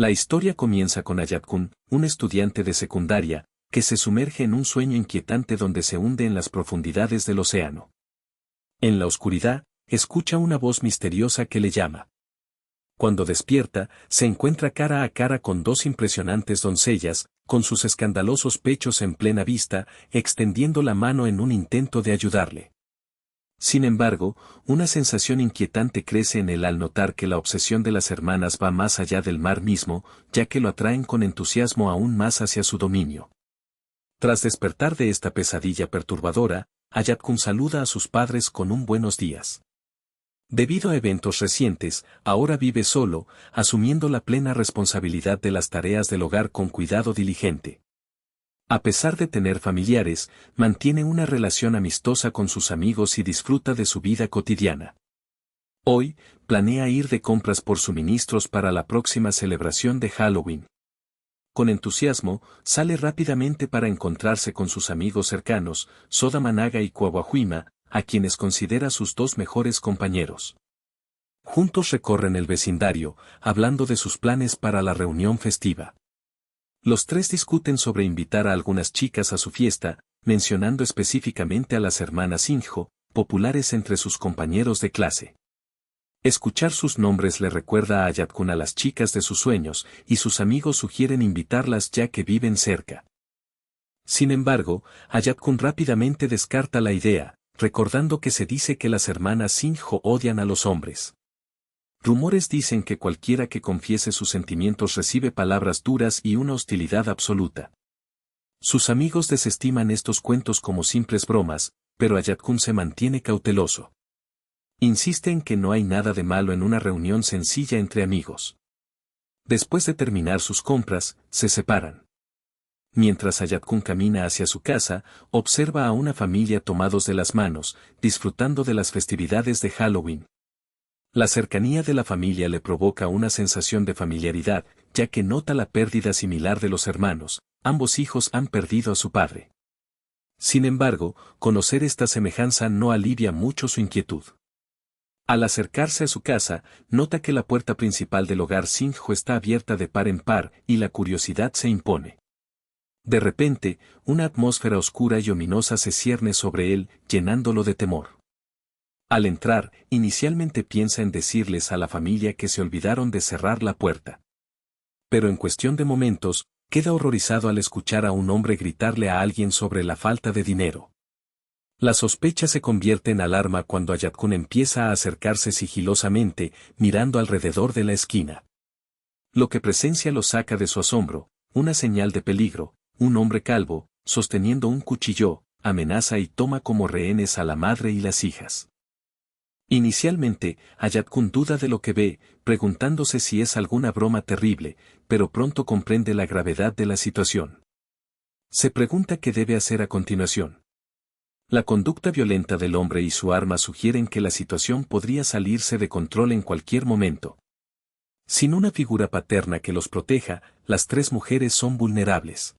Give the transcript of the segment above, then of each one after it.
La historia comienza con Ayat-kun, un estudiante de secundaria, que se sumerge en un sueño inquietante donde se hunde en las profundidades del océano. En la oscuridad, escucha una voz misteriosa que le llama. Cuando despierta, se encuentra cara a cara con dos impresionantes doncellas, con sus escandalosos pechos en plena vista, extendiendo la mano en un intento de ayudarle. Sin embargo, una sensación inquietante crece en él al notar que la obsesión de las hermanas va más allá del mar mismo, ya que lo atraen con entusiasmo aún más hacia su dominio. Tras despertar de esta pesadilla perturbadora, Ayat-kun saluda a sus padres con un buenos días. Debido a eventos recientes, ahora vive solo, asumiendo la plena responsabilidad de las tareas del hogar con cuidado diligente. A pesar de tener familiares, mantiene una relación amistosa con sus amigos y disfruta de su vida cotidiana. Hoy, planea ir de compras por suministros para la próxima celebración de Halloween. Con entusiasmo, sale rápidamente para encontrarse con sus amigos cercanos, Soda Managa y Kawahuima, a quienes considera sus dos mejores compañeros. Juntos recorren el vecindario, hablando de sus planes para la reunión festiva. Los tres discuten sobre invitar a algunas chicas a su fiesta, mencionando específicamente a las hermanas Shinjo, populares entre sus compañeros de clase. Escuchar sus nombres le recuerda a Ayat-kun a las chicas de sus sueños, y sus amigos sugieren invitarlas ya que viven cerca. Sin embargo, Ayat-kun rápidamente descarta la idea, recordando que se dice que las hermanas Shinjo odian a los hombres. Rumores dicen que cualquiera que confiese sus sentimientos recibe palabras duras y una hostilidad absoluta. Sus amigos desestiman estos cuentos como simples bromas, pero Ayat-kun se mantiene cauteloso. Insiste en que no hay nada de malo en una reunión sencilla entre amigos. Después de terminar sus compras, se separan. Mientras Ayat-kun camina hacia su casa, observa a una familia tomados de las manos, disfrutando de las festividades de Halloween. La cercanía de la familia le provoca una sensación de familiaridad, ya que nota la pérdida similar de los hermanos, ambos hijos han perdido a su padre. Sin embargo, conocer esta semejanza no alivia mucho su inquietud. Al acercarse a su casa, nota que la puerta principal del hogar Shinjo está abierta de par en par y la curiosidad se impone. De repente, una atmósfera oscura y ominosa se cierne sobre él, llenándolo de temor. Al entrar, inicialmente piensa en decirles a la familia que se olvidaron de cerrar la puerta. Pero en cuestión de momentos, queda horrorizado al escuchar a un hombre gritarle a alguien sobre la falta de dinero. La sospecha se convierte en alarma cuando Ayat-kun empieza a acercarse sigilosamente, mirando alrededor de la esquina. Lo que presencia lo saca de su asombro, una señal de peligro, un hombre calvo, sosteniendo un cuchillo, amenaza y toma como rehenes a la madre y las hijas. Inicialmente, Ayat-kun duda de lo que ve, preguntándose si es alguna broma terrible, pero pronto comprende la gravedad de la situación. Se pregunta qué debe hacer a continuación. La conducta violenta del hombre y su arma sugieren que la situación podría salirse de control en cualquier momento. Sin una figura paterna que los proteja, las tres mujeres son vulnerables.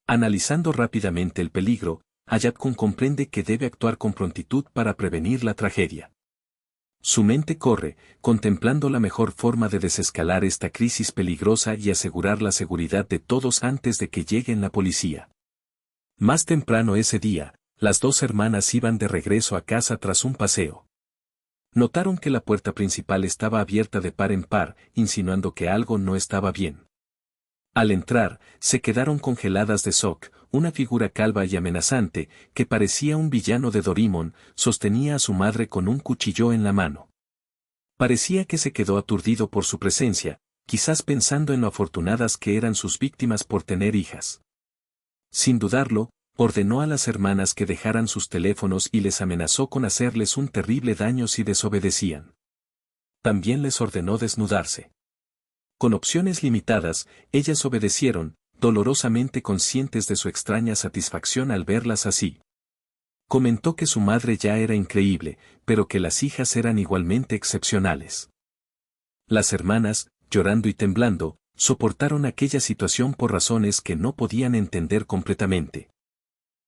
Analizando rápidamente el peligro, Ayat-kun comprende que debe actuar con prontitud para prevenir la tragedia. Su mente corre, contemplando la mejor forma de desescalar esta crisis peligrosa y asegurar la seguridad de todos antes de que lleguen la policía. Más temprano ese día, las dos hermanas iban de regreso a casa tras un paseo. Notaron que la puerta principal estaba abierta de par en par, insinuando que algo no estaba bien. Al entrar, se quedaron congeladas de shock. Una figura calva y amenazante, que parecía un villano de Doraemon, sostenía a su madre con un cuchillo en la mano. Parecía que se quedó aturdido por su presencia, quizás pensando en lo afortunadas que eran sus víctimas por tener hijas. Sin dudarlo, ordenó a las hermanas que dejaran sus teléfonos y les amenazó con hacerles un terrible daño si desobedecían. También les ordenó desnudarse. Con opciones limitadas, ellas obedecieron, dolorosamente conscientes de su extraña satisfacción al verlas así. Comentó que su madre ya era increíble, pero que las hijas eran igualmente excepcionales. Las hermanas, llorando y temblando, soportaron aquella situación por razones que no podían entender completamente.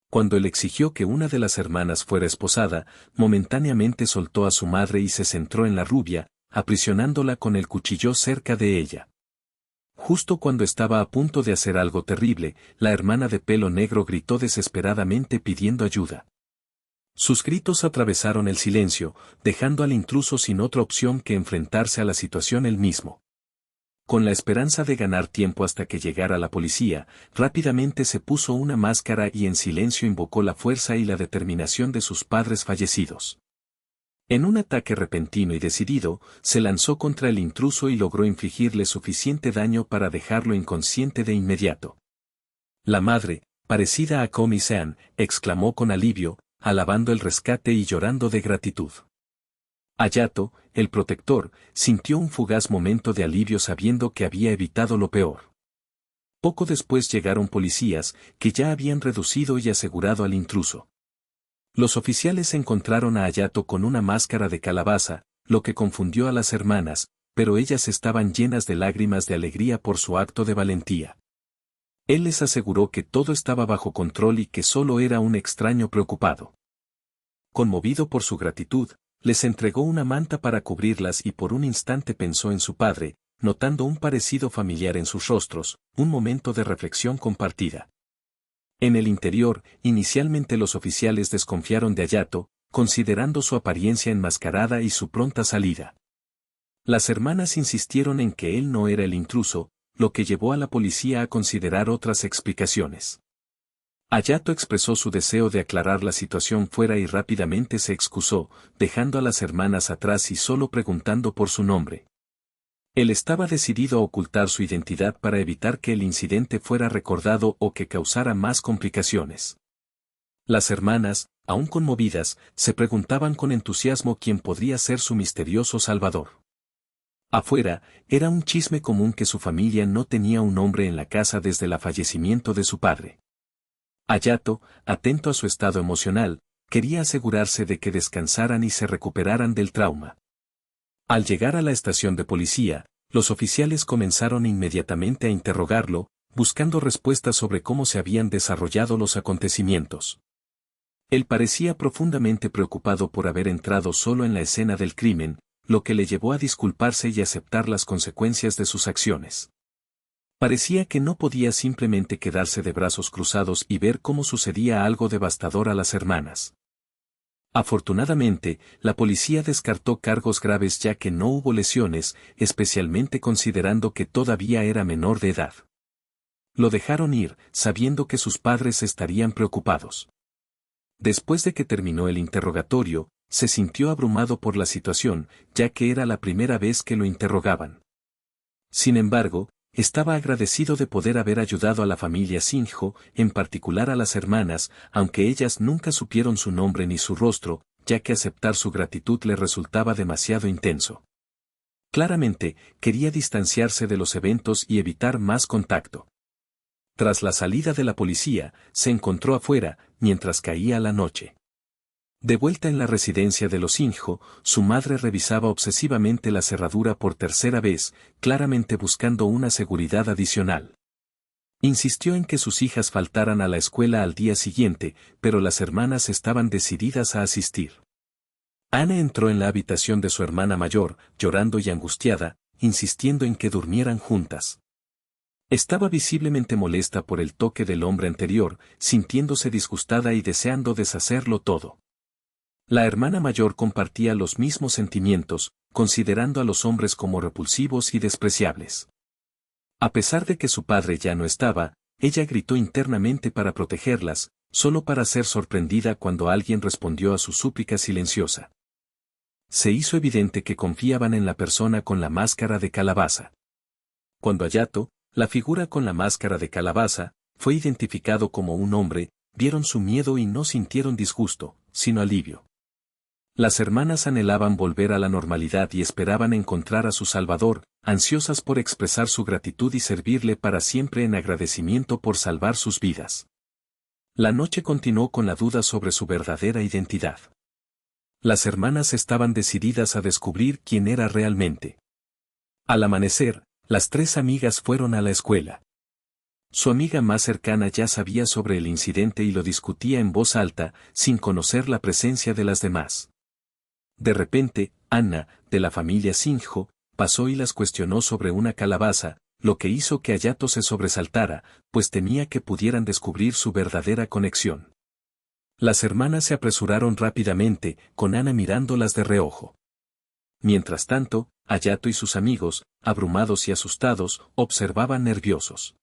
Cuando él exigió que una de las hermanas fuera esposada, momentáneamente soltó a su madre y se centró en la rubia, aprisionándola con el cuchillo cerca de ella. Justo cuando estaba a punto de hacer algo terrible, la hermana de pelo negro gritó desesperadamente pidiendo ayuda. Sus gritos atravesaron el silencio, dejando al intruso sin otra opción que enfrentarse a la situación él mismo. Con la esperanza de ganar tiempo hasta que llegara la policía, rápidamente se puso una máscara y en silencio invocó la fuerza y la determinación de sus padres fallecidos. En un ataque repentino y decidido, se lanzó contra el intruso y logró infligirle suficiente daño para dejarlo inconsciente de inmediato. La madre, parecida a Komi-san, exclamó con alivio, alabando el rescate y llorando de gratitud. Hayato, el protector, sintió un fugaz momento de alivio sabiendo que había evitado lo peor. Poco después llegaron policías, que ya habían reducido y asegurado al intruso. Los oficiales encontraron a Hayato con una máscara de calabaza, lo que confundió a las hermanas, pero ellas estaban llenas de lágrimas de alegría por su acto de valentía. Él les aseguró que todo estaba bajo control y que solo era un extraño preocupado. Conmovido por su gratitud, les entregó una manta para cubrirlas y por un instante pensó en su padre, notando un parecido familiar en sus rostros, un momento de reflexión compartida. En el interior, inicialmente los oficiales desconfiaron de Hayato, considerando su apariencia enmascarada y su pronta salida. Las hermanas insistieron en que él no era el intruso, lo que llevó a la policía a considerar otras explicaciones. Hayato expresó su deseo de aclarar la situación fuera y rápidamente se excusó, dejando a las hermanas atrás y solo preguntando por su nombre. Él estaba decidido a ocultar su identidad para evitar que el incidente fuera recordado o que causara más complicaciones. Las hermanas, aún conmovidas, se preguntaban con entusiasmo quién podría ser su misterioso salvador. Afuera, era un chisme común que su familia no tenía un hombre en la casa desde el fallecimiento de su padre. Hayato, atento a su estado emocional, quería asegurarse de que descansaran y se recuperaran del trauma. Al llegar a la estación de policía, los oficiales comenzaron inmediatamente a interrogarlo, buscando respuestas sobre cómo se habían desarrollado los acontecimientos. Él parecía profundamente preocupado por haber entrado solo en la escena del crimen, lo que le llevó a disculparse y aceptar las consecuencias de sus acciones. Parecía que no podía simplemente quedarse de brazos cruzados y ver cómo sucedía algo devastador a las hermanas. Afortunadamente, la policía descartó cargos graves ya que no hubo lesiones, especialmente considerando que todavía era menor de edad. Lo dejaron ir, sabiendo que sus padres estarían preocupados. Después de que terminó el interrogatorio, se sintió abrumado por la situación, ya que era la primera vez que lo interrogaban. Sin embargo, estaba agradecido de poder haber ayudado a la familia Shinjo, en particular a las hermanas, aunque ellas nunca supieron su nombre ni su rostro, ya que aceptar su gratitud le resultaba demasiado intenso. Claramente, quería distanciarse de los eventos y evitar más contacto. Tras la salida de la policía, se encontró afuera, mientras caía la noche. De vuelta en la residencia de los Shinjo, su madre revisaba obsesivamente la cerradura por tercera vez, claramente buscando una seguridad adicional. Insistió en que sus hijas faltaran a la escuela al día siguiente, pero las hermanas estaban decididas a asistir. Anne entró en la habitación de su hermana mayor, llorando y angustiada, insistiendo en que durmieran juntas. Estaba visiblemente molesta por el toque del hombre anterior, sintiéndose disgustada y deseando deshacerlo todo. La hermana mayor compartía los mismos sentimientos, considerando a los hombres como repulsivos y despreciables. A pesar de que su padre ya no estaba, ella gritó internamente para protegerlas, solo para ser sorprendida cuando alguien respondió a su súplica silenciosa. Se hizo evidente que confiaban en la persona con la máscara de calabaza. Cuando Hayato, la figura con la máscara de calabaza, fue identificado como un hombre, vieron su miedo y no sintieron disgusto, sino alivio. Las hermanas anhelaban volver a la normalidad y esperaban encontrar a su Salvador, ansiosas por expresar su gratitud y servirle para siempre en agradecimiento por salvar sus vidas. La noche continuó con la duda sobre su verdadera identidad. Las hermanas estaban decididas a descubrir quién era realmente. Al amanecer, las tres amigas fueron a la escuela. Su amiga más cercana ya sabía sobre el incidente y lo discutía en voz alta, sin conocer la presencia de las demás. De repente, Anna, de la familia Shinjo, pasó y las cuestionó sobre una calabaza, lo que hizo que Hayato se sobresaltara, pues temía que pudieran descubrir su verdadera conexión. Las hermanas se apresuraron rápidamente, con Ana mirándolas de reojo. Mientras tanto, Hayato y sus amigos, abrumados y asustados, observaban nerviosos.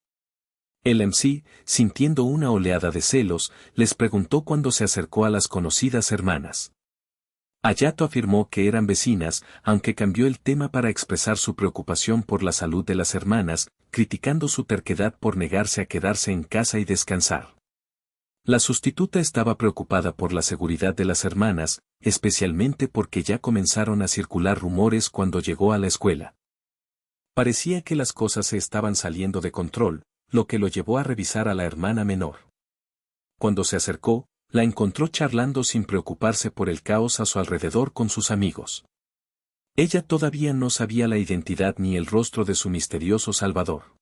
El MC, sintiendo una oleada de celos, les preguntó cuando se acercó a las conocidas hermanas. Hayato afirmó que eran vecinas, aunque cambió el tema para expresar su preocupación por la salud de las hermanas, criticando su terquedad por negarse a quedarse en casa y descansar. La sustituta estaba preocupada por la seguridad de las hermanas, especialmente porque ya comenzaron a circular rumores cuando llegó a la escuela. Parecía que las cosas se estaban saliendo de control, lo que lo llevó a revisar a la hermana menor. Cuando se acercó, la encontró charlando sin preocuparse por el caos a su alrededor con sus amigos. Ella todavía no sabía la identidad ni el rostro de su misterioso salvador.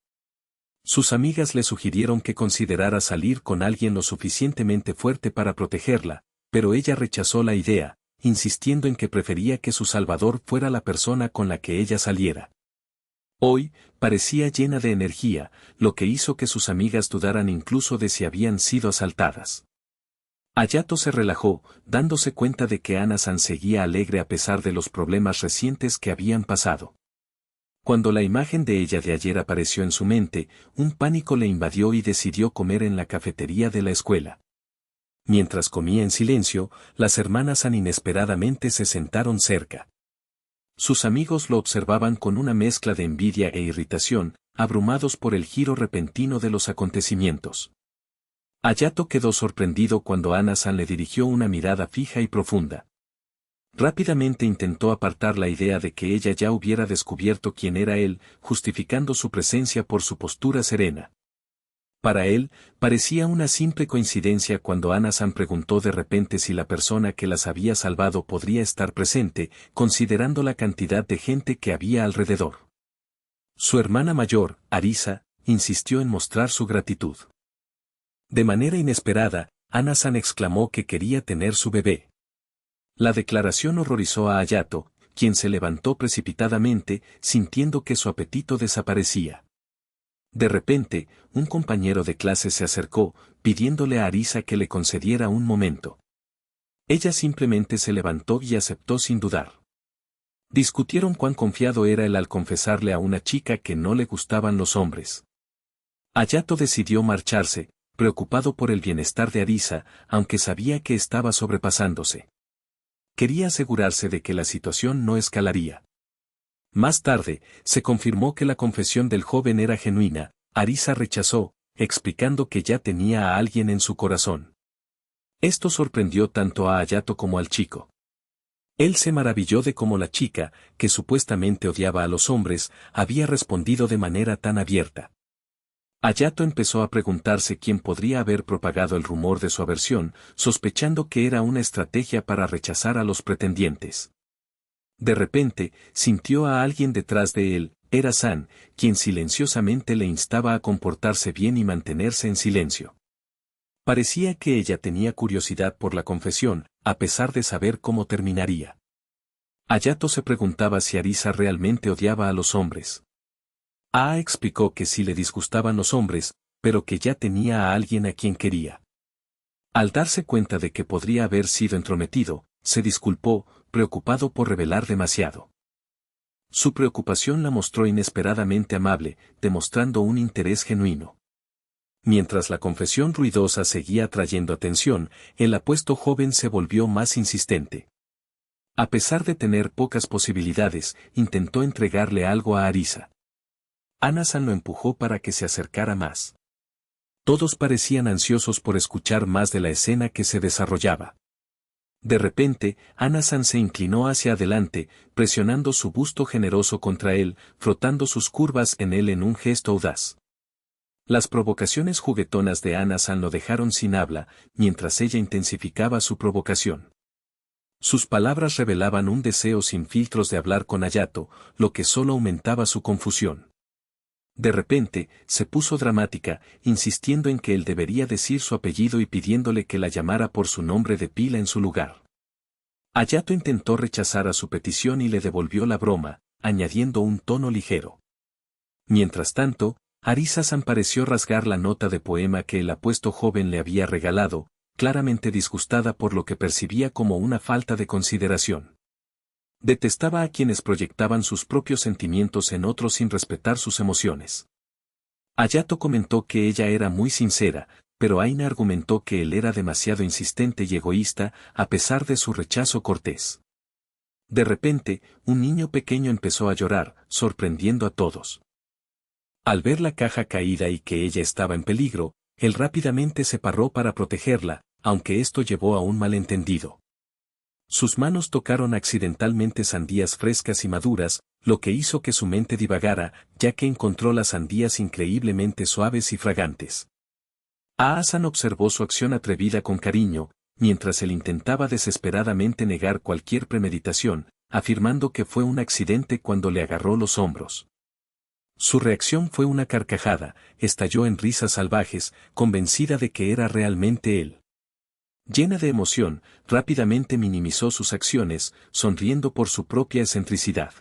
Sus amigas le sugirieron que considerara salir con alguien lo suficientemente fuerte para protegerla, pero ella rechazó la idea, insistiendo en que prefería que su salvador fuera la persona con la que ella saliera. Hoy, parecía llena de energía, lo que hizo que sus amigas dudaran incluso de si habían sido asaltadas. Hayato se relajó, dándose cuenta de que Ana-san seguía alegre a pesar de los problemas recientes que habían pasado. Cuando la imagen de ella de ayer apareció en su mente, un pánico le invadió y decidió comer en la cafetería de la escuela. Mientras comía en silencio, las hermanas San inesperadamente se sentaron cerca. Sus amigos lo observaban con una mezcla de envidia e irritación, abrumados por el giro repentino de los acontecimientos. Hayato quedó sorprendido cuando Ana-san le dirigió una mirada fija y profunda. Rápidamente intentó apartar la idea de que ella ya hubiera descubierto quién era él, justificando su presencia por su postura serena. Para él, parecía una simple coincidencia cuando Ana-san preguntó de repente si la persona que las había salvado podría estar presente, considerando la cantidad de gente que había alrededor. Su hermana mayor, Arisa, insistió en mostrar su gratitud. De manera inesperada, Ana-san exclamó que quería tener su bebé. La declaración horrorizó a Hayato, quien se levantó precipitadamente, sintiendo que su apetito desaparecía. De repente, un compañero de clase se acercó, pidiéndole a Arisa que le concediera un momento. Ella simplemente se levantó y aceptó sin dudar. Discutieron cuán confiado era él al confesarle a una chica que no le gustaban los hombres. Hayato decidió marcharse, preocupado por el bienestar de Arisa, aunque sabía que estaba sobrepasándose. Quería asegurarse de que la situación no escalaría. Más tarde, se confirmó que la confesión del joven era genuina. Arisa rechazó, explicando que ya tenía a alguien en su corazón. Esto sorprendió tanto a Hayato como al chico. Él se maravilló de cómo la chica, que supuestamente odiaba a los hombres, había respondido de manera tan abierta. Hayato empezó a preguntarse quién podría haber propagado el rumor de su aversión, sospechando que era una estrategia para rechazar a los pretendientes. De repente, sintió a alguien detrás de él, era San, quien silenciosamente le instaba a comportarse bien y mantenerse en silencio. Parecía que ella tenía curiosidad por la confesión, a pesar de saber cómo terminaría. Hayato se preguntaba si Arisa realmente odiaba a los hombres. Explicó que sí le disgustaban los hombres, pero que ya tenía a alguien a quien quería. Al darse cuenta de que podría haber sido entrometido, se disculpó, preocupado por revelar demasiado. Su preocupación la mostró inesperadamente amable, demostrando un interés genuino. Mientras la confesión ruidosa seguía atrayendo atención, el apuesto joven se volvió más insistente. A pesar de tener pocas posibilidades, intentó entregarle algo a Arisa. Ana-san lo empujó para que se acercara más. Todos parecían ansiosos por escuchar más de la escena que se desarrollaba. De repente, Ana-san se inclinó hacia adelante, presionando su busto generoso contra él, frotando sus curvas en él en un gesto audaz. Las provocaciones juguetonas de Ana-san lo dejaron sin habla, mientras ella intensificaba su provocación. Sus palabras revelaban un deseo sin filtros de hablar con Hayato, lo que solo aumentaba su confusión. De repente, se puso dramática, insistiendo en que él debería decir su apellido y pidiéndole que la llamara por su nombre de pila en su lugar. Hayato intentó rechazar a su petición y le devolvió la broma, añadiendo un tono ligero. Mientras tanto, Arisa-san pareció rasgar la nota de poema que el apuesto joven le había regalado, claramente disgustada por lo que percibía como una falta de consideración. Detestaba a quienes proyectaban sus propios sentimientos en otros sin respetar sus emociones. Hayato comentó que ella era muy sincera, pero Aina argumentó que él era demasiado insistente y egoísta, a pesar de su rechazo cortés. De repente, un niño pequeño empezó a llorar, sorprendiendo a todos. Al ver la caja caída y que ella estaba en peligro, él rápidamente se paró para protegerla, aunque esto llevó a un malentendido. Sus manos tocaron accidentalmente sandías frescas y maduras, lo que hizo que su mente divagara, ya que encontró las sandías increíblemente suaves y fragantes. Aasan observó su acción atrevida con cariño, mientras él intentaba desesperadamente negar cualquier premeditación, afirmando que fue un accidente cuando le agarró los hombros. Su reacción fue una carcajada, estalló en risas salvajes, convencida de que era realmente él. Llena de emoción, rápidamente minimizó sus acciones, sonriendo por su propia excentricidad.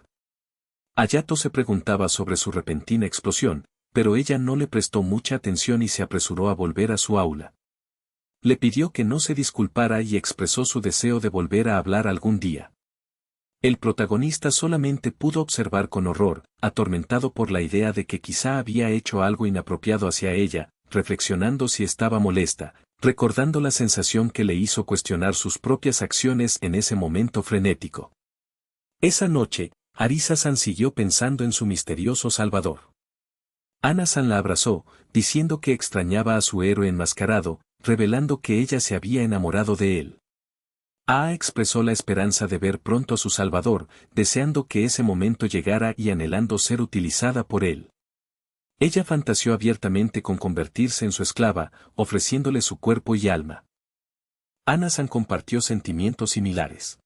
Hayato se preguntaba sobre su repentina explosión, pero ella no le prestó mucha atención y se apresuró a volver a su aula. Le pidió que no se disculpara y expresó su deseo de volver a hablar algún día. El protagonista solamente pudo observar con horror, atormentado por la idea de que quizá había hecho algo inapropiado hacia ella, reflexionando si estaba molesta, recordando la sensación que le hizo cuestionar sus propias acciones en ese momento frenético. Esa noche, Arisa-san siguió pensando en su misterioso salvador. Ana-san la abrazó, diciendo que extrañaba a su héroe enmascarado, revelando que ella se había enamorado de él. Expresó la esperanza de ver pronto a su salvador, deseando que ese momento llegara y anhelando ser utilizada por él. Ella fantaseó abiertamente con convertirse en su esclava, ofreciéndole su cuerpo y alma. Ana-san compartió sentimientos similares.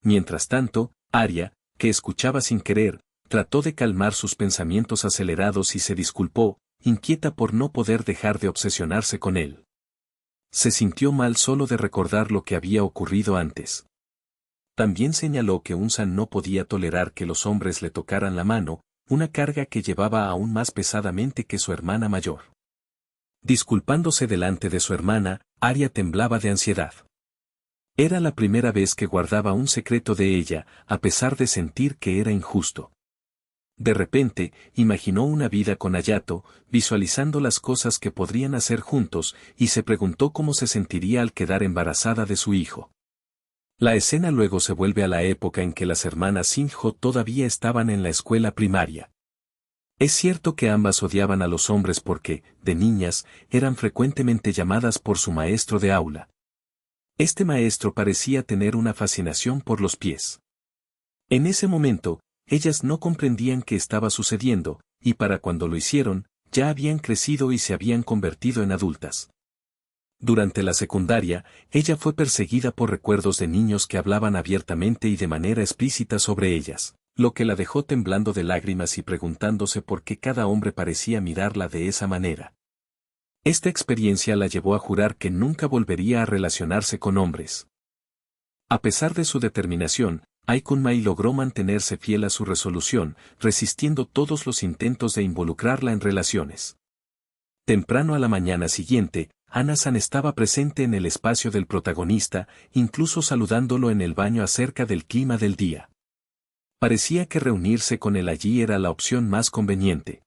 Mientras tanto, Arya, que escuchaba sin querer, trató de calmar sus pensamientos acelerados y se disculpó, inquieta por no poder dejar de obsesionarse con él. Se sintió mal solo de recordar lo que había ocurrido antes. También señaló que Unsan no podía tolerar que los hombres le tocaran la mano, una carga que llevaba aún más pesadamente que su hermana mayor. Disculpándose delante de su hermana, Arya temblaba de ansiedad. Era la primera vez que guardaba un secreto de ella, a pesar de sentir que era injusto. De repente, imaginó una vida con Hayato, visualizando las cosas que podrían hacer juntos, y se preguntó cómo se sentiría al quedar embarazada de su hijo. La escena luego se vuelve a la época en que las hermanas Shinjo todavía estaban en la escuela primaria. Es cierto que ambas odiaban a los hombres porque, de niñas, eran frecuentemente llamadas por su maestro de aula. Este maestro parecía tener una fascinación por los pies. En ese momento, ellas no comprendían qué estaba sucediendo, y para cuando lo hicieron, ya habían crecido y se habían convertido en adultas. Durante la secundaria, ella fue perseguida por recuerdos de niños que hablaban abiertamente y de manera explícita sobre ellas, lo que la dejó temblando de lágrimas y preguntándose por qué cada hombre parecía mirarla de esa manera. Esta experiencia la llevó a jurar que nunca volvería a relacionarse con hombres. A pesar de su determinación, Ai-kun-mai logró mantenerse fiel a su resolución, resistiendo todos los intentos de involucrarla en relaciones. Temprano a la mañana siguiente, Ana-san estaba presente en el espacio del protagonista, incluso saludándolo en el baño acerca del clima del día. Parecía que reunirse con él allí era la opción más conveniente.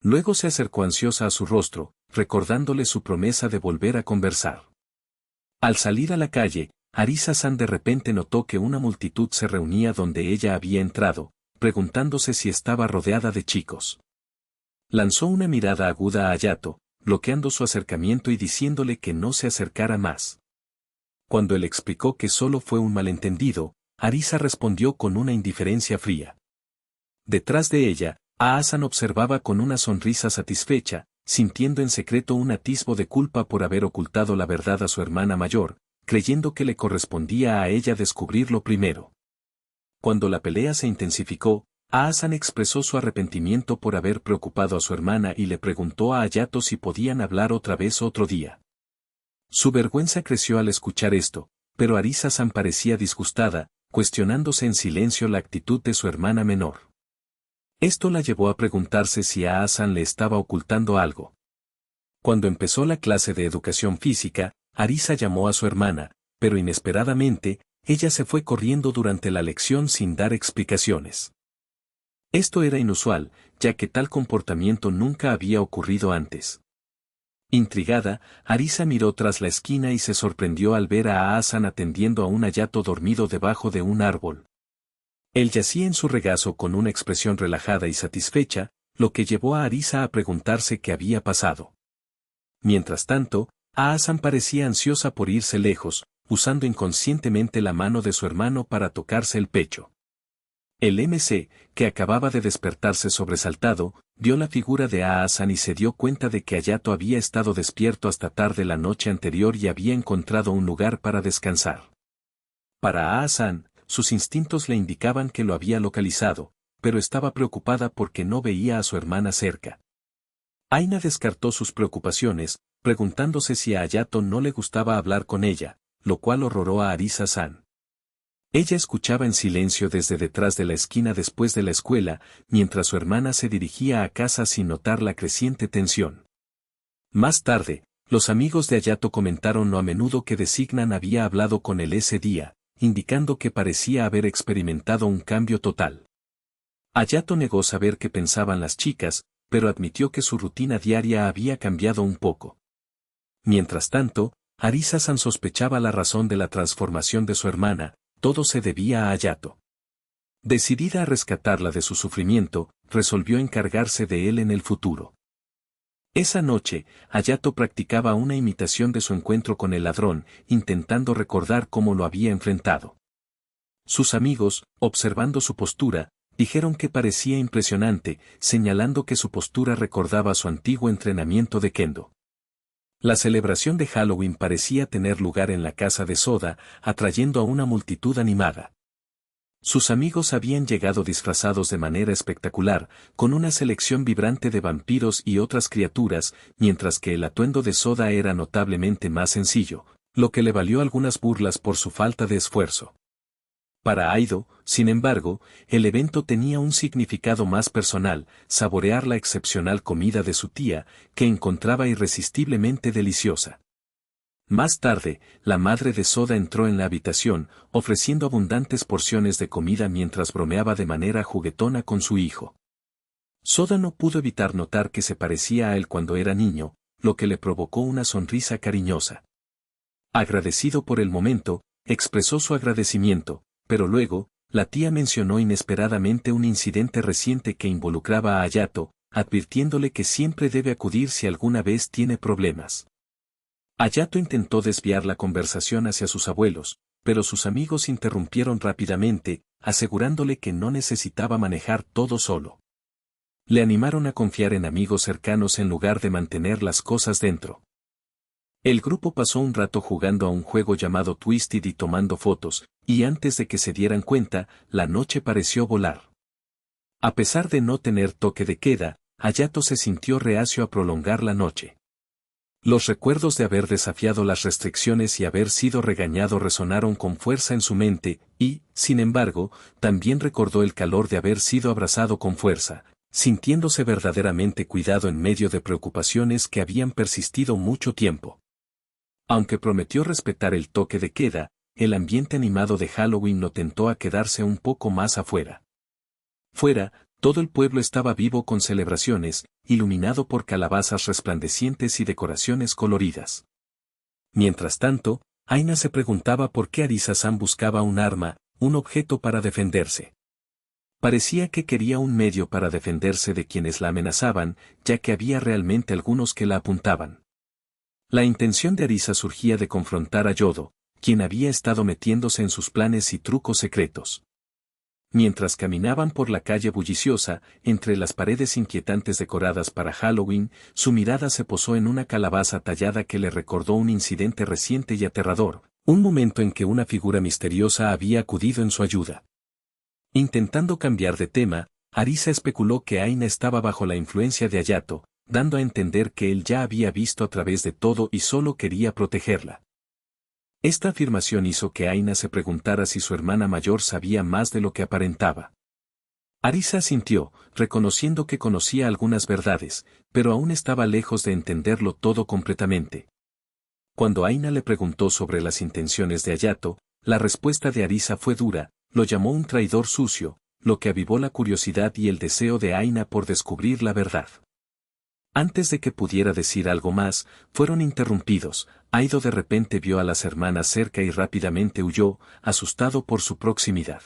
Luego se acercó ansiosa a su rostro, recordándole su promesa de volver a conversar. Al salir a la calle, Arisa-san de repente notó que una multitud se reunía donde ella había entrado, preguntándose si estaba rodeada de chicos. Lanzó una mirada aguda a Hayato, bloqueando su acercamiento y diciéndole que no se acercara más. Cuando él explicó que solo fue un malentendido, Arisa respondió con una indiferencia fría. Detrás de ella, Aasan observaba con una sonrisa satisfecha, sintiendo en secreto un atisbo de culpa por haber ocultado la verdad a su hermana mayor, creyendo que le correspondía a ella descubrirlo primero. Cuando la pelea se intensificó, Aasan expresó su arrepentimiento por haber preocupado a su hermana y le preguntó a Hayato si podían hablar otra vez otro día. Su vergüenza creció al escuchar esto, pero Arisa-san parecía disgustada, cuestionándose en silencio la actitud de su hermana menor. Esto la llevó a preguntarse si a Hasan le estaba ocultando algo. Cuando empezó la clase de educación física, Arisa llamó a su hermana, pero inesperadamente, ella se fue corriendo durante la lección sin dar explicaciones. Esto era inusual, ya que tal comportamiento nunca había ocurrido antes. Intrigada, Arisa miró tras la esquina y se sorprendió al ver a Hasan atendiendo a un Hayato dormido debajo de un árbol. Él yacía en su regazo con una expresión relajada y satisfecha, lo que llevó a Arisa a preguntarse qué había pasado. Mientras tanto, Hasan parecía ansiosa por irse lejos, usando inconscientemente la mano de su hermano para tocarse el pecho. El MC, que acababa de despertarse sobresaltado, vio la figura de Hasan y se dio cuenta de que Hayato había estado despierto hasta tarde la noche anterior y había encontrado un lugar para descansar. Para Hasan, sus instintos le indicaban que lo había localizado, pero estaba preocupada porque no veía a su hermana cerca. Aina descartó sus preocupaciones, preguntándose si a Hayato no le gustaba hablar con ella, lo cual horroró a Arisa-san. Ella escuchaba en silencio desde detrás de la esquina después de la escuela, mientras su hermana se dirigía a casa sin notar la creciente tensión. Más tarde, los amigos de Hayato comentaron lo a menudo que Designan había hablado con él ese día, indicando que parecía haber experimentado un cambio total. Hayato negó saber qué pensaban las chicas, pero admitió que su rutina diaria había cambiado un poco. Mientras tanto, Arisa-san sospechaba la razón de la transformación de su hermana. Todo se debía a Hayato. Decidida a rescatarla de su sufrimiento, resolvió encargarse de él en el futuro. Esa noche, Hayato practicaba una imitación de su encuentro con el ladrón, intentando recordar cómo lo había enfrentado. Sus amigos, observando su postura, dijeron que parecía impresionante, señalando que su postura recordaba su antiguo entrenamiento de kendo. La celebración de Halloween parecía tener lugar en la casa de Soda, atrayendo a una multitud animada. Sus amigos habían llegado disfrazados de manera espectacular, con una selección vibrante de vampiros y otras criaturas, mientras que el atuendo de Soda era notablemente más sencillo, lo que le valió algunas burlas por su falta de esfuerzo. Para Aido, sin embargo, el evento tenía un significado más personal, saborear la excepcional comida de su tía, que encontraba irresistiblemente deliciosa. Más tarde, la madre de Soda entró en la habitación, ofreciendo abundantes porciones de comida mientras bromeaba de manera juguetona con su hijo. Soda no pudo evitar notar que se parecía a él cuando era niño, lo que le provocó una sonrisa cariñosa. Agradecido por el momento, expresó su agradecimiento, pero luego, la tía mencionó inesperadamente un incidente reciente que involucraba a Hayato, advirtiéndole que siempre debe acudir si alguna vez tiene problemas. Hayato intentó desviar la conversación hacia sus abuelos, pero sus amigos interrumpieron rápidamente, asegurándole que no necesitaba manejar todo solo. Le animaron a confiar en amigos cercanos en lugar de mantener las cosas dentro. El grupo pasó un rato jugando a un juego llamado Twisted y tomando fotos, y antes de que se dieran cuenta, la noche pareció volar. A pesar de no tener toque de queda, Hayato se sintió reacio a prolongar la noche. Los recuerdos de haber desafiado las restricciones y haber sido regañado resonaron con fuerza en su mente, y, sin embargo, también recordó el calor de haber sido abrazado con fuerza, sintiéndose verdaderamente cuidado en medio de preocupaciones que habían persistido mucho tiempo. Aunque prometió respetar el toque de queda, el ambiente animado de Halloween lo tentó a quedarse un poco más afuera. Fuera, todo el pueblo estaba vivo con celebraciones, iluminado por calabazas resplandecientes y decoraciones coloridas. Mientras tanto, Aina se preguntaba por qué Arisa-san buscaba un arma, un objeto para defenderse. Parecía que quería un medio para defenderse de quienes la amenazaban, ya que había realmente algunos que la apuntaban. La intención de Arisa surgía de confrontar a Yodo, quien había estado metiéndose en sus planes y trucos secretos. Mientras caminaban por la calle bulliciosa, entre las paredes inquietantes decoradas para Halloween, su mirada se posó en una calabaza tallada que le recordó un incidente reciente y aterrador, un momento en que una figura misteriosa había acudido en su ayuda. Intentando cambiar de tema, Arisa especuló que Aina estaba bajo la influencia de Hayato, dando a entender que él ya había visto a través de todo y solo quería protegerla. Esta afirmación hizo que Aina se preguntara si su hermana mayor sabía más de lo que aparentaba. Arisa asintió, reconociendo que conocía algunas verdades, pero aún estaba lejos de entenderlo todo completamente. Cuando Aina le preguntó sobre las intenciones de Hayato, la respuesta de Arisa fue dura, lo llamó un traidor sucio, lo que avivó la curiosidad y el deseo de Aina por descubrir la verdad. Antes de que pudiera decir algo más, fueron interrumpidos. Aido de repente vio a las hermanas cerca y rápidamente huyó, asustado por su proximidad.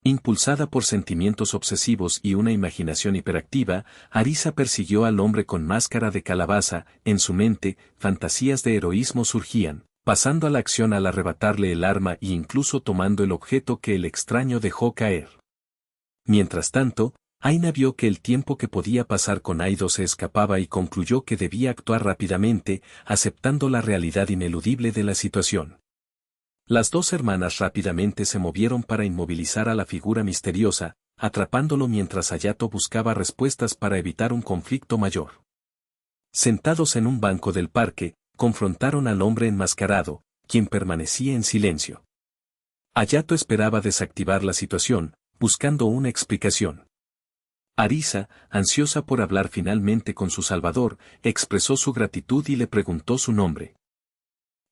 Impulsada por sentimientos obsesivos y una imaginación hiperactiva, Arisa persiguió al hombre con máscara de calabaza. En su mente, fantasías de heroísmo surgían, pasando a la acción al arrebatarle el arma e incluso tomando el objeto que el extraño dejó caer. Mientras tanto, Aina vio que el tiempo que podía pasar con Aido se escapaba y concluyó que debía actuar rápidamente, aceptando la realidad ineludible de la situación. Las dos hermanas rápidamente se movieron para inmovilizar a la figura misteriosa, atrapándolo mientras Hayato buscaba respuestas para evitar un conflicto mayor. Sentados en un banco del parque, confrontaron al hombre enmascarado, quien permanecía en silencio. Hayato esperaba desactivar la situación, buscando una explicación. Arisa, ansiosa por hablar finalmente con su salvador, expresó su gratitud y le preguntó su nombre.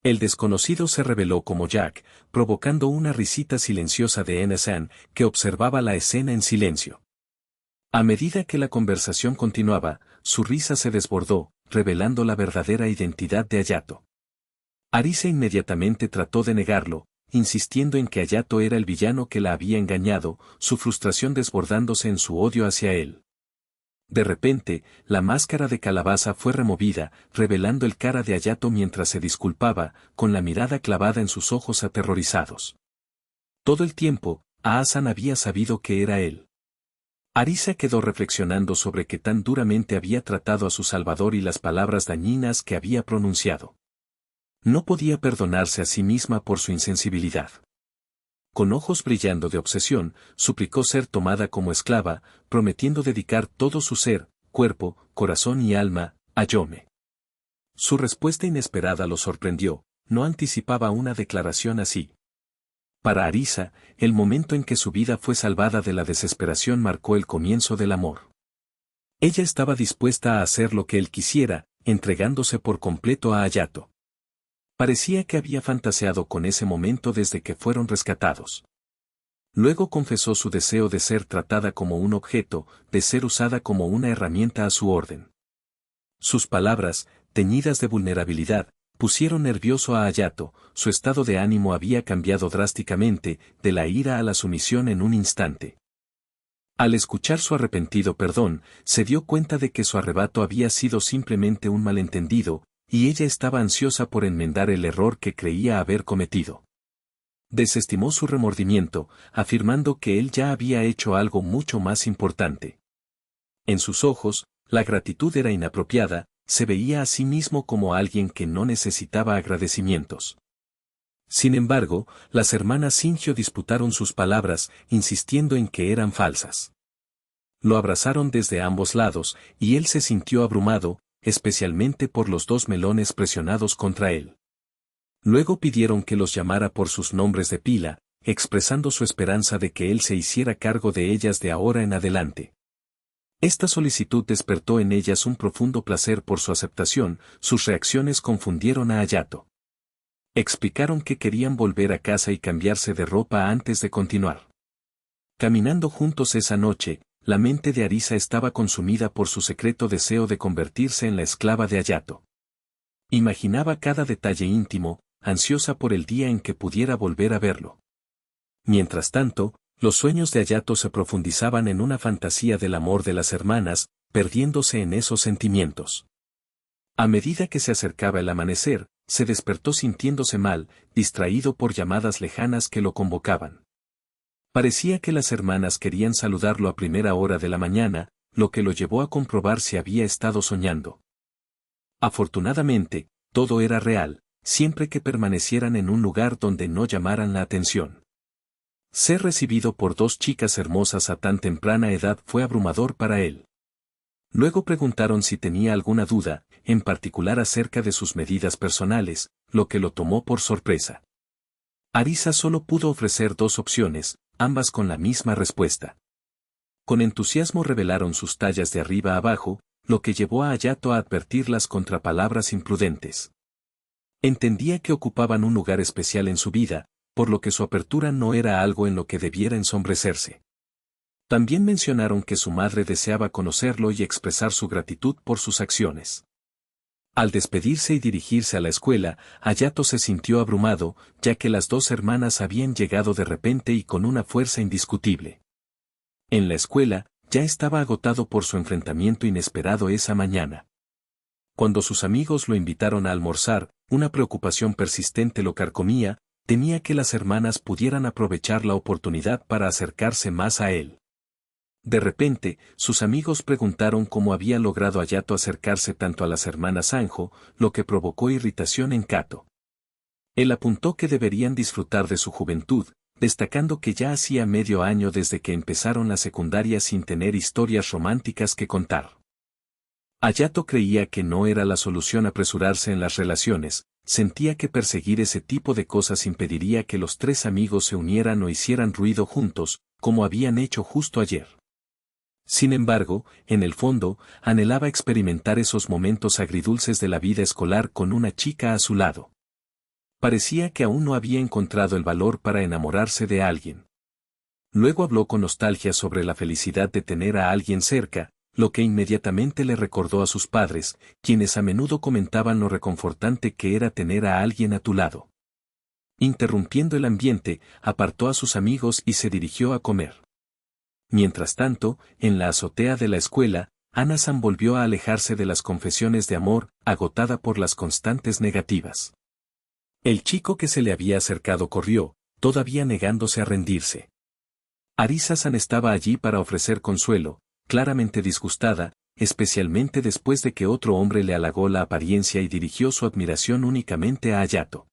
El desconocido se reveló como Jack, provocando una risita silenciosa de Ena-san, que observaba la escena en silencio. A medida que la conversación continuaba, su risa se desbordó, revelando la verdadera identidad de Hayato. Arisa inmediatamente trató de negarlo, insistiendo en que Hayato era el villano que la había engañado, su frustración desbordándose en su odio hacia él. De repente, la máscara de calabaza fue removida, revelando el cara de Hayato mientras se disculpaba, con la mirada clavada en sus ojos aterrorizados. Todo el tiempo, Aasan había sabido que era él. Arisa quedó reflexionando sobre qué tan duramente había tratado a su salvador y las palabras dañinas que había pronunciado. No podía perdonarse a sí misma por su insensibilidad. Con ojos brillando de obsesión, suplicó ser tomada como esclava, prometiendo dedicar todo su ser, cuerpo, corazón y alma, a Yome. Su respuesta inesperada lo sorprendió, no anticipaba una declaración así. Para Arisa, el momento en que su vida fue salvada de la desesperación marcó el comienzo del amor. Ella estaba dispuesta a hacer lo que él quisiera, entregándose por completo a Hayato. Parecía que había fantaseado con ese momento desde que fueron rescatados. Luego confesó su deseo de ser tratada como un objeto, de ser usada como una herramienta a su orden. Sus palabras, teñidas de vulnerabilidad, pusieron nervioso a Hayato. Su estado de ánimo había cambiado drásticamente, de la ira a la sumisión en un instante. Al escuchar su arrepentido perdón, se dio cuenta de que su arrebato había sido simplemente un malentendido, y ella estaba ansiosa por enmendar el error que creía haber cometido. Desestimó su remordimiento, afirmando que él ya había hecho algo mucho más importante. En sus ojos, la gratitud era inapropiada, se veía a sí mismo como alguien que no necesitaba agradecimientos. Sin embargo, las hermanas Shingyo disputaron sus palabras, insistiendo en que eran falsas. Lo abrazaron desde ambos lados, y él se sintió abrumado, especialmente por los dos melones presionados contra él. Luego pidieron que los llamara por sus nombres de pila, expresando su esperanza de que él se hiciera cargo de ellas de ahora en adelante. Esta solicitud despertó en ellas un profundo placer por su aceptación. Sus reacciones confundieron a Hayato. Explicaron que querían volver a casa y cambiarse de ropa antes de continuar. Caminando juntos esa noche, la mente de Arisa estaba consumida por su secreto deseo de convertirse en la esclava de Hayato. Imaginaba cada detalle íntimo, ansiosa por el día en que pudiera volver a verlo. Mientras tanto, los sueños de Hayato se profundizaban en una fantasía del amor de las hermanas, perdiéndose en esos sentimientos. A medida que se acercaba el amanecer, se despertó sintiéndose mal, distraído por llamadas lejanas que lo convocaban. Parecía que las hermanas querían saludarlo a primera hora de la mañana, lo que lo llevó a comprobar si había estado soñando. Afortunadamente, todo era real, siempre que permanecieran en un lugar donde no llamaran la atención. Ser recibido por dos chicas hermosas a tan temprana edad fue abrumador para él. Luego preguntaron si tenía alguna duda, en particular acerca de sus medidas personales, lo que lo tomó por sorpresa. Arisa solo pudo ofrecer dos opciones, ambas con la misma respuesta. Con entusiasmo revelaron sus tallas de arriba a abajo, lo que llevó a Hayato a advertirlas contra palabras imprudentes. Entendía que ocupaban un lugar especial en su vida, por lo que su apertura no era algo en lo que debiera ensombrecerse. También mencionaron que su madre deseaba conocerlo y expresar su gratitud por sus acciones. Al despedirse y dirigirse a la escuela, Hayato se sintió abrumado, ya que las dos hermanas habían llegado de repente y con una fuerza indiscutible. En la escuela, ya estaba agotado por su enfrentamiento inesperado esa mañana. Cuando sus amigos lo invitaron a almorzar, una preocupación persistente lo carcomía, temía que las hermanas pudieran aprovechar la oportunidad para acercarse más a él. De repente, sus amigos preguntaron cómo había logrado Hayato acercarse tanto a las hermanas Sanjo, lo que provocó irritación en Kato. Él apuntó que deberían disfrutar de su juventud, destacando que ya hacía medio año desde que empezaron la secundaria sin tener historias románticas que contar. Hayato creía que no era la solución apresurarse en las relaciones, sentía que perseguir ese tipo de cosas impediría que los tres amigos se unieran o hicieran ruido juntos, como habían hecho justo ayer. Sin embargo, en el fondo, anhelaba experimentar esos momentos agridulces de la vida escolar con una chica a su lado. Parecía que aún no había encontrado el valor para enamorarse de alguien. Luego habló con nostalgia sobre la felicidad de tener a alguien cerca, lo que inmediatamente le recordó a sus padres, quienes a menudo comentaban lo reconfortante que era tener a alguien a tu lado. Interrumpiendo el ambiente, apartó a sus amigos y se dirigió a comer. Mientras tanto, en la azotea de la escuela, Ana-san volvió a alejarse de las confesiones de amor, agotada por las constantes negativas. El chico que se le había acercado corrió, todavía negándose a rendirse. Arisa-san estaba allí para ofrecer consuelo, claramente disgustada, especialmente después de que otro hombre le halagó la apariencia y dirigió su admiración únicamente a Hayato.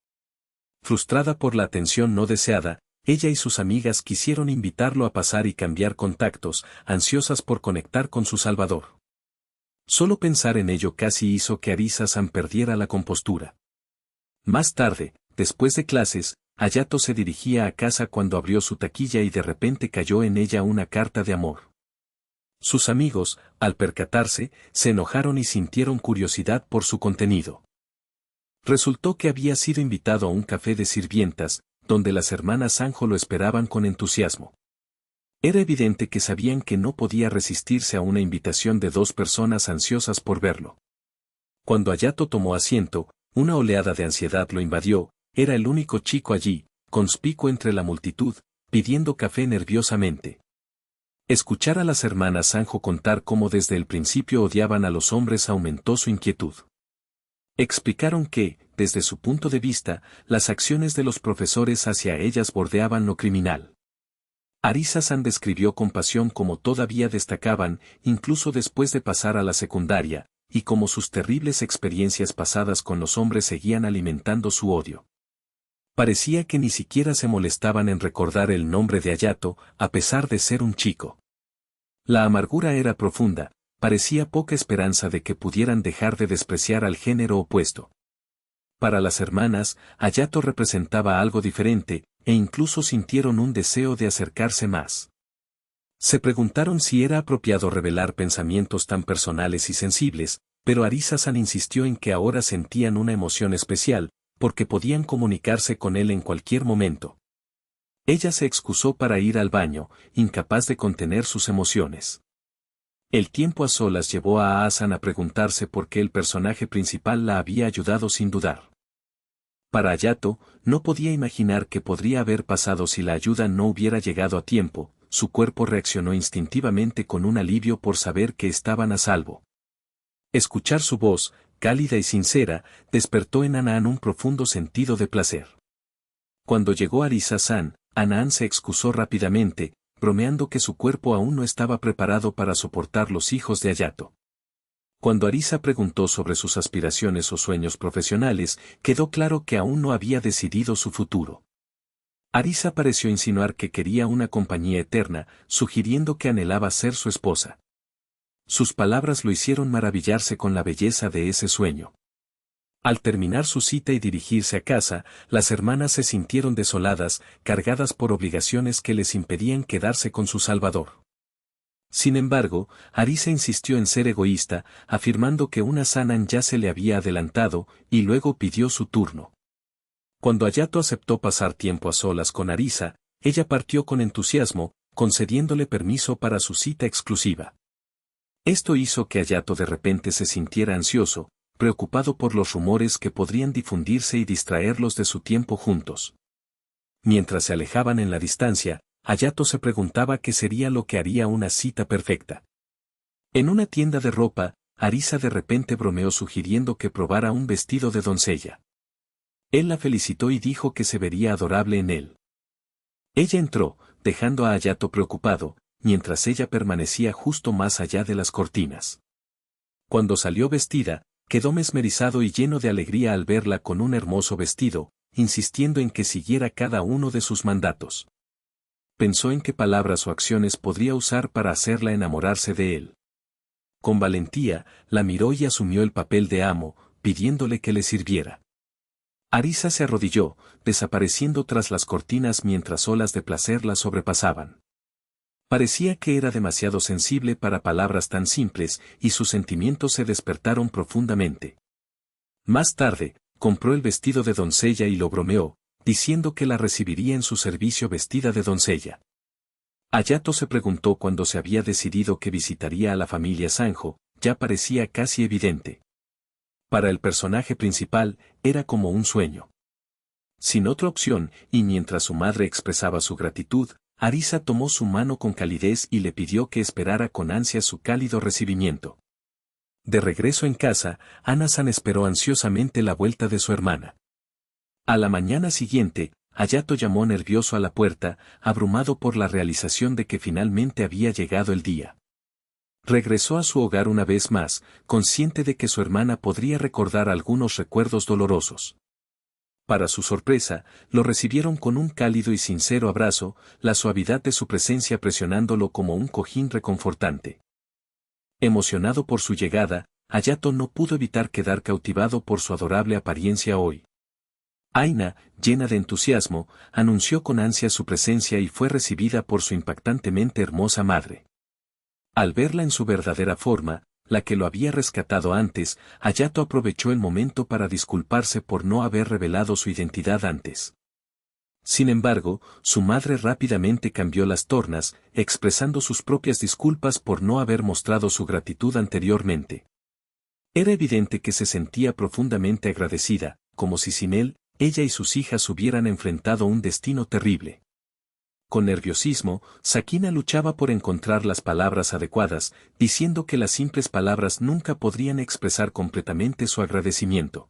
Frustrada por la atención no deseada, ella y sus amigas quisieron invitarlo a pasar y cambiar contactos, ansiosas por conectar con su salvador. Solo pensar en ello casi hizo que Arisa-san perdiera la compostura. Más tarde, después de clases, Hayato se dirigía a casa cuando abrió su taquilla y de repente cayó en ella una carta de amor. Sus amigos, al percatarse, se enojaron y sintieron curiosidad por su contenido. Resultó que había sido invitado a un café de sirvientas, donde las hermanas Sanjo lo esperaban con entusiasmo. Era evidente que sabían que no podía resistirse a una invitación de dos personas ansiosas por verlo. Cuando Hayato tomó asiento, una oleada de ansiedad lo invadió, era el único chico allí, conspicuo entre la multitud, pidiendo café nerviosamente. Escuchar a las hermanas Sanjo contar cómo desde el principio odiaban a los hombres aumentó su inquietud. Explicaron que, desde su punto de vista, las acciones de los profesores hacia ellas bordeaban lo criminal. Arisa-san describió con pasión cómo todavía destacaban, incluso después de pasar a la secundaria, y cómo sus terribles experiencias pasadas con los hombres seguían alimentando su odio. Parecía que ni siquiera se molestaban en recordar el nombre de Hayato, a pesar de ser un chico. La amargura era profunda, parecía poca esperanza de que pudieran dejar de despreciar al género opuesto. Para las hermanas, Hayato representaba algo diferente, e incluso sintieron un deseo de acercarse más. Se preguntaron si era apropiado revelar pensamientos tan personales y sensibles, pero Arisa-san insistió en que ahora sentían una emoción especial, porque podían comunicarse con él en cualquier momento. Ella se excusó para ir al baño, incapaz de contener sus emociones. El tiempo a solas llevó a Aasan a preguntarse por qué el personaje principal la había ayudado sin dudar. Para Hayato, no podía imaginar qué podría haber pasado si la ayuda no hubiera llegado a tiempo, su cuerpo reaccionó instintivamente con un alivio por saber que estaban a salvo. Escuchar su voz, cálida y sincera, despertó en Anaan un profundo sentido de placer. Cuando llegó Arisa-san, Anaan se excusó rápidamente, bromeando que su cuerpo aún no estaba preparado para soportar los hijos de Hayato. Cuando Arisa preguntó sobre sus aspiraciones o sueños profesionales, quedó claro que aún no había decidido su futuro. Arisa pareció insinuar que quería una compañía eterna, sugiriendo que anhelaba ser su esposa. Sus palabras lo hicieron maravillarse con la belleza de ese sueño. Al terminar su cita y dirigirse a casa, las hermanas se sintieron desoladas, cargadas por obligaciones que les impedían quedarse con su salvador. Sin embargo, Arisa insistió en ser egoísta, afirmando que una Sanan ya se le había adelantado, y luego pidió su turno. Cuando Hayato aceptó pasar tiempo a solas con Arisa, ella partió con entusiasmo, concediéndole permiso para su cita exclusiva. Esto hizo que Hayato de repente se sintiera ansioso, preocupado por los rumores que podrían difundirse y distraerlos de su tiempo juntos. Mientras se alejaban en la distancia, Hayato se preguntaba qué sería lo que haría una cita perfecta. En una tienda de ropa, Arisa de repente bromeó sugiriendo que probara un vestido de doncella. Él la felicitó y dijo que se vería adorable en él. Ella entró, dejando a Hayato preocupado, mientras ella permanecía justo más allá de las cortinas. Cuando salió vestida, quedó mesmerizado y lleno de alegría al verla con un hermoso vestido, insistiendo en que siguiera cada uno de sus mandatos. Pensó en qué palabras o acciones podría usar para hacerla enamorarse de él. Con valentía, la miró y asumió el papel de amo, pidiéndole que le sirviera. Arisa se arrodilló, desapareciendo tras las cortinas mientras olas de placer la sobrepasaban. Parecía que era demasiado sensible para palabras tan simples, y sus sentimientos se despertaron profundamente. Más tarde, compró el vestido de doncella y lo bromeó, diciendo que la recibiría en su servicio vestida de doncella. Hayato se preguntó cuándo se había decidido que visitaría a la familia Sanjo, ya parecía casi evidente. Para el personaje principal, era como un sueño. Sin otra opción, y mientras su madre expresaba su gratitud, Arisa tomó su mano con calidez y le pidió que esperara con ansia su cálido recibimiento. De regreso en casa, Ana-san esperó ansiosamente la vuelta de su hermana. A la mañana siguiente, Hayato llamó nervioso a la puerta, abrumado por la realización de que finalmente había llegado el día. Regresó a su hogar una vez más, consciente de que su hermana podría recordar algunos recuerdos dolorosos. Para su sorpresa, lo recibieron con un cálido y sincero abrazo, la suavidad de su presencia presionándolo como un cojín reconfortante. Emocionado por su llegada, Hayato no pudo evitar quedar cautivado por su adorable apariencia hoy. Aina, llena de entusiasmo, anunció con ansia su presencia y fue recibida por su impactantemente hermosa madre. Al verla en su verdadera forma, la que lo había rescatado antes, Hayato aprovechó el momento para disculparse por no haber revelado su identidad antes. Sin embargo, su madre rápidamente cambió las tornas, expresando sus propias disculpas por no haber mostrado su gratitud anteriormente. Era evidente que se sentía profundamente agradecida, como si sin él, ella y sus hijas hubieran enfrentado un destino terrible. Con nerviosismo, Sakina luchaba por encontrar las palabras adecuadas, diciendo que las simples palabras nunca podrían expresar completamente su agradecimiento.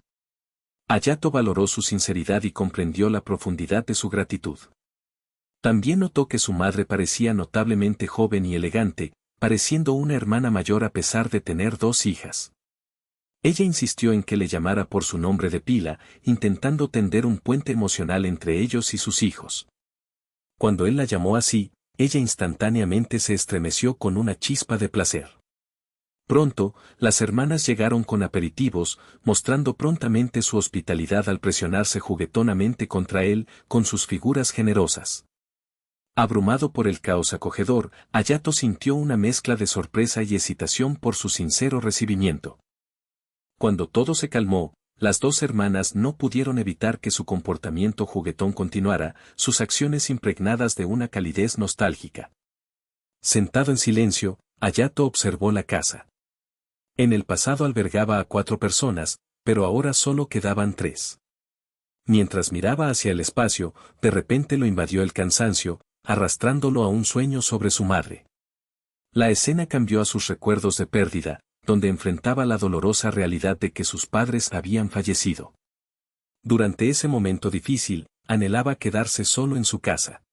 Hayato valoró su sinceridad y comprendió la profundidad de su gratitud. También notó que su madre parecía notablemente joven y elegante, pareciendo una hermana mayor a pesar de tener 2 hijas. Ella insistió en que le llamara por su nombre de pila, intentando tender un puente emocional entre ellos y sus hijos. Cuando él la llamó así, ella instantáneamente se estremeció con una chispa de placer. Pronto, las hermanas llegaron con aperitivos, mostrando prontamente su hospitalidad al presionarse juguetonamente contra él, con sus figuras generosas. Abrumado por el caos acogedor, Hayato sintió una mezcla de sorpresa y excitación por su sincero recibimiento. Cuando todo se calmó, las 2 hermanas no pudieron evitar que su comportamiento juguetón continuara, sus acciones impregnadas de una calidez nostálgica. Sentado en silencio, Hayato observó la casa. En el pasado albergaba a 4 personas, pero ahora solo quedaban 3. Mientras miraba hacia el espacio, de repente lo invadió el cansancio, arrastrándolo a un sueño sobre su madre. La escena cambió a sus recuerdos de pérdida, donde enfrentaba la dolorosa realidad de que sus padres habían fallecido. Durante ese momento difícil, anhelaba quedarse solo en su casa.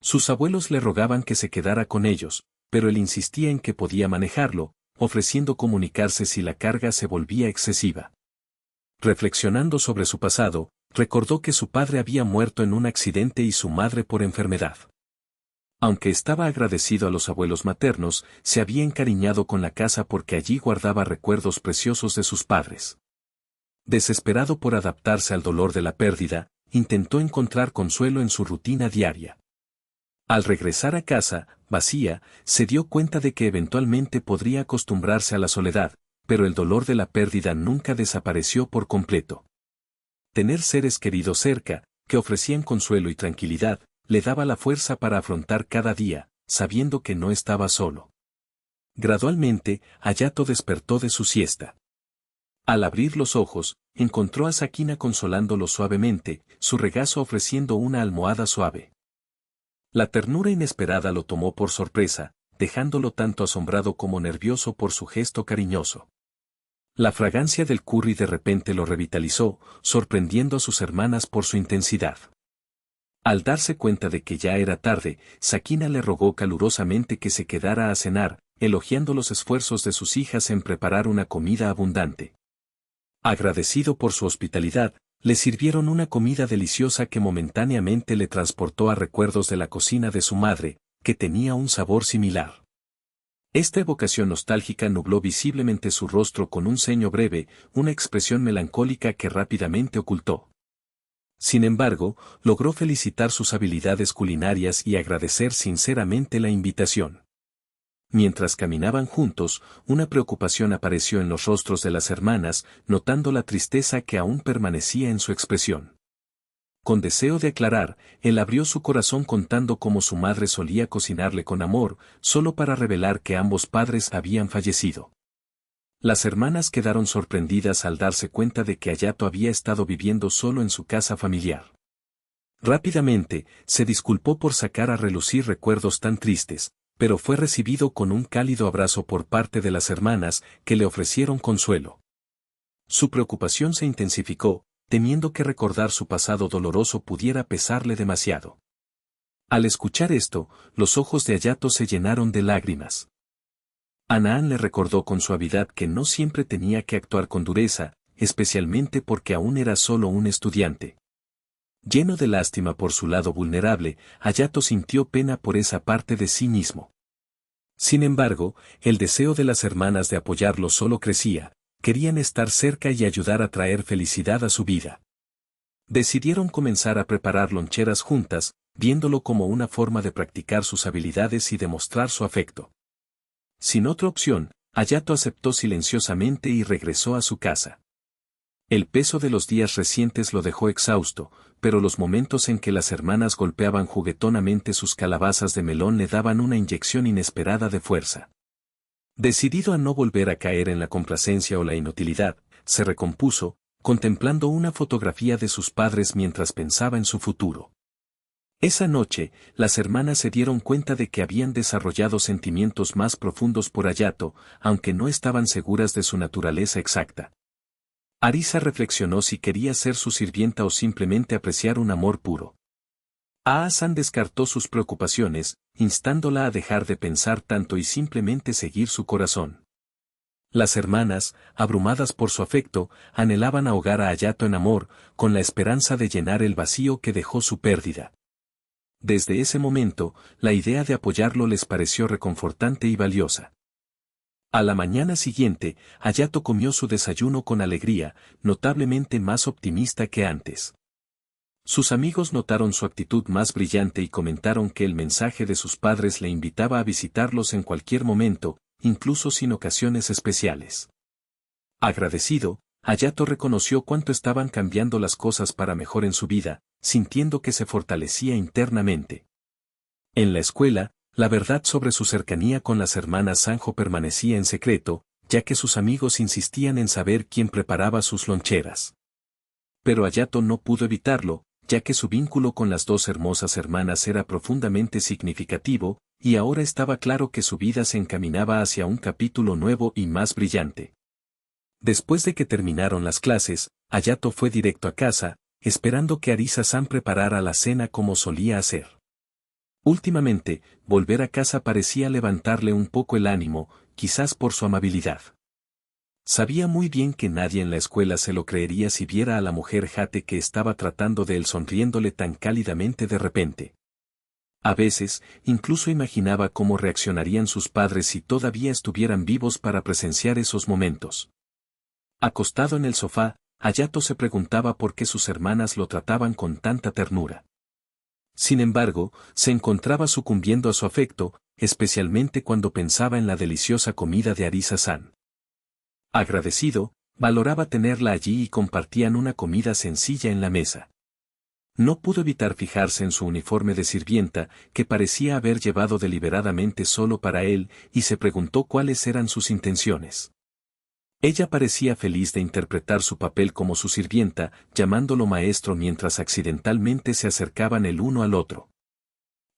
Sus abuelos le rogaban que se quedara con ellos, pero él insistía en que podía manejarlo, ofreciendo comunicarse si la carga se volvía excesiva. Reflexionando sobre su pasado, recordó que su padre había muerto en un accidente y su madre por enfermedad. Aunque estaba agradecido a los abuelos maternos, se había encariñado con la casa porque allí guardaba recuerdos preciosos de sus padres. Desesperado por adaptarse al dolor de la pérdida, intentó encontrar consuelo en su rutina diaria. Al regresar a casa, vacía, se dio cuenta de que eventualmente podría acostumbrarse a la soledad, pero el dolor de la pérdida nunca desapareció por completo. Tener seres queridos cerca, que ofrecían consuelo y tranquilidad, le daba la fuerza para afrontar cada día, sabiendo que no estaba solo. Gradualmente, Hayato despertó de su siesta. Al abrir los ojos, encontró a Sakina consolándolo suavemente, su regazo ofreciendo una almohada suave. La ternura inesperada lo tomó por sorpresa, dejándolo tanto asombrado como nervioso por su gesto cariñoso. La fragancia del curry de repente lo revitalizó, sorprendiendo a sus hermanas por su intensidad. Al darse cuenta de que ya era tarde, Sakina le rogó calurosamente que se quedara a cenar, elogiando los esfuerzos de sus hijas en preparar una comida abundante. Agradecido por su hospitalidad, le sirvieron una comida deliciosa que momentáneamente le transportó a recuerdos de la cocina de su madre, que tenía un sabor similar. Esta evocación nostálgica nubló visiblemente su rostro con un ceño breve, una expresión melancólica que rápidamente ocultó. Sin embargo, logró felicitar sus habilidades culinarias y agradecer sinceramente la invitación. Mientras caminaban juntos, una preocupación apareció en los rostros de las hermanas, notando la tristeza que aún permanecía en su expresión. Con deseo de aclarar, él abrió su corazón contando cómo su madre solía cocinarle con amor, solo para revelar que ambos padres habían fallecido. Las hermanas quedaron sorprendidas al darse cuenta de que Hayato había estado viviendo solo en su casa familiar. Rápidamente, se disculpó por sacar a relucir recuerdos tan tristes, pero fue recibido con un cálido abrazo por parte de las hermanas, que le ofrecieron consuelo. Su preocupación se intensificó, temiendo que recordar su pasado doloroso pudiera pesarle demasiado. Al escuchar esto, los ojos de Hayato se llenaron de lágrimas. Anaan le recordó con suavidad que no siempre tenía que actuar con dureza, especialmente porque aún era solo un estudiante. Lleno de lástima por su lado vulnerable, Hayato sintió pena por esa parte de sí mismo. Sin embargo, el deseo de las hermanas de apoyarlo solo crecía, querían estar cerca y ayudar a traer felicidad a su vida. Decidieron comenzar a preparar loncheras juntas, viéndolo como una forma de practicar sus habilidades y demostrar su afecto. Sin otra opción, Hayato aceptó silenciosamente y regresó a su casa. El peso de los días recientes lo dejó exhausto, pero los momentos en que las hermanas golpeaban juguetonamente sus calabazas de melón le daban una inyección inesperada de fuerza. Decidido a no volver a caer en la complacencia o la inutilidad, se recompuso, contemplando una fotografía de sus padres mientras pensaba en su futuro. Esa noche, las hermanas se dieron cuenta de que habían desarrollado sentimientos más profundos por Hayato, aunque no estaban seguras de su naturaleza exacta. Arisa reflexionó si quería ser su sirvienta o simplemente apreciar un amor puro. Aasan descartó sus preocupaciones, instándola a dejar de pensar tanto y simplemente seguir su corazón. Las hermanas, abrumadas por su afecto, anhelaban ahogar a Hayato en amor, con la esperanza de llenar el vacío que dejó su pérdida. Desde ese momento, la idea de apoyarlo les pareció reconfortante y valiosa. A la mañana siguiente, Hayato comió su desayuno con alegría, notablemente más optimista que antes. Sus amigos notaron su actitud más brillante y comentaron que el mensaje de sus padres le invitaba a visitarlos en cualquier momento, incluso sin ocasiones especiales. Agradecido, Hayato reconoció cuánto estaban cambiando las cosas para mejor en su vida, sintiendo que se fortalecía internamente. En la escuela, la verdad sobre su cercanía con las hermanas Sanjo permanecía en secreto, ya que sus amigos insistían en saber quién preparaba sus loncheras. Pero Hayato no pudo evitarlo, ya que su vínculo con las dos hermosas hermanas era profundamente significativo, y ahora estaba claro que su vida se encaminaba hacia un capítulo nuevo y más brillante. Después de que terminaron las clases, Hayato fue directo a casa, esperando que Arisa-san preparara la cena como solía hacer. Últimamente, volver a casa parecía levantarle un poco el ánimo, quizás por su amabilidad. Sabía muy bien que nadie en la escuela se lo creería si viera a la mujer Hate que estaba tratando de él sonriéndole tan cálidamente de repente. A veces, incluso imaginaba cómo reaccionarían sus padres si todavía estuvieran vivos para presenciar esos momentos. Acostado en el sofá, Hayato se preguntaba por qué sus hermanas lo trataban con tanta ternura. Sin embargo, se encontraba sucumbiendo a su afecto, especialmente cuando pensaba en la deliciosa comida de Arisa-san. Agradecido, valoraba tenerla allí y compartían una comida sencilla en la mesa. No pudo evitar fijarse en su uniforme de sirvienta, que parecía haber llevado deliberadamente solo para él, y se preguntó cuáles eran sus intenciones. Ella parecía feliz de interpretar su papel como su sirvienta, llamándolo maestro mientras accidentalmente se acercaban el uno al otro.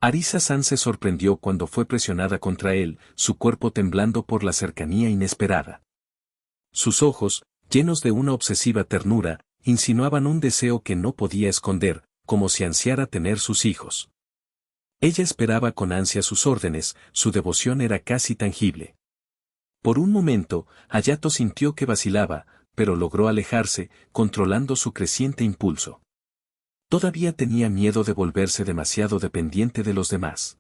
Arisa-san se sorprendió cuando fue presionada contra él, su cuerpo temblando por la cercanía inesperada. Sus ojos, llenos de una obsesiva ternura, insinuaban un deseo que no podía esconder, como si ansiara tener sus hijos. Ella esperaba con ansia sus órdenes, su devoción era casi tangible. Por un momento, Hayato sintió que vacilaba, pero logró alejarse, controlando su creciente impulso. Todavía tenía miedo de volverse demasiado dependiente de los demás.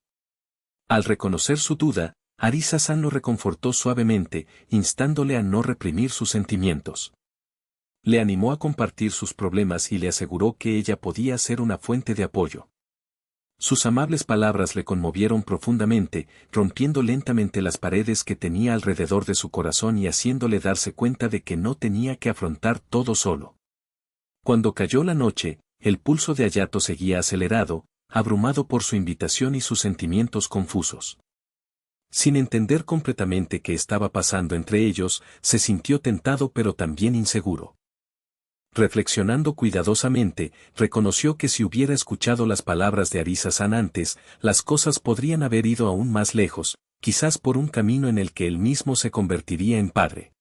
Al reconocer su duda, Arisa-san lo reconfortó suavemente, instándole a no reprimir sus sentimientos. Le animó a compartir sus problemas y le aseguró que ella podía ser una fuente de apoyo. Sus amables palabras le conmovieron profundamente, rompiendo lentamente las paredes que tenía alrededor de su corazón y haciéndole darse cuenta de que no tenía que afrontar todo solo. Cuando cayó la noche, el pulso de Hayato seguía acelerado, abrumado por su invitación y sus sentimientos confusos. Sin entender completamente qué estaba pasando entre ellos, se sintió tentado pero también inseguro. Reflexionando cuidadosamente, reconoció que si hubiera escuchado las palabras de Arisa-san antes, las cosas podrían haber ido aún más lejos, quizás por un camino en el que él mismo se convertiría en padre.